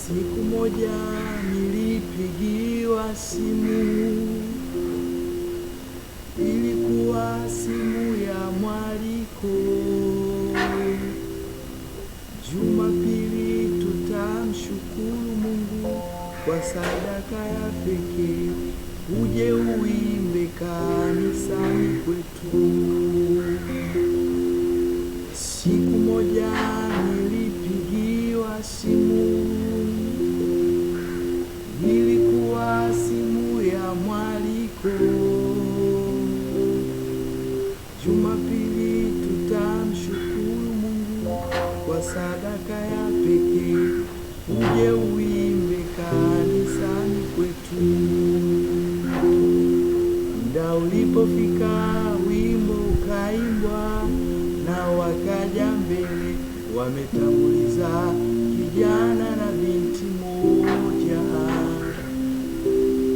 Siku moja nilipigiwa simu, ilikuwa simu ya mwaliko. Jumapili tutamshukuru Mungu kwa sadaka ya pekee, uje uimbe kanisani kwetu. Siku moja nilipigiwa simu, ilikuwa simu ya mwaliko. Jumapili tutamshukuru Mungu kwa sadaka ya pekee, uje uimbe kanisani kwetu. Muda ulipofika, wimbo ukaimbwa na wakaja mbele, wametanguliza kijana na binti moja.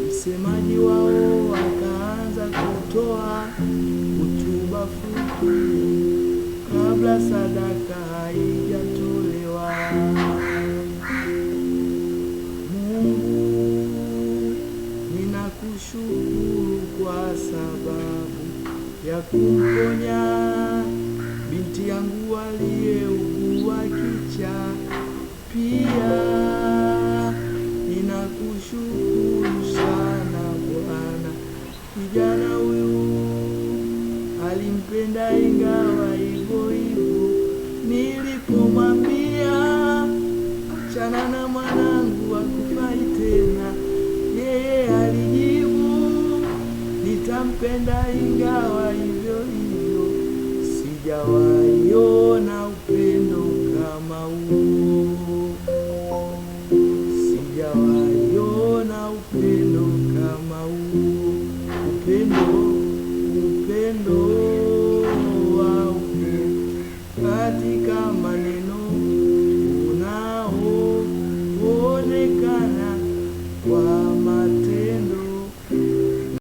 Msemaji wao akaanza kutoa hotuba fupi kabla sadaka haijatolewa. Mungu, ninakushukuru kwa sababu ya kumponya binti yangu aliyeugua kichaa.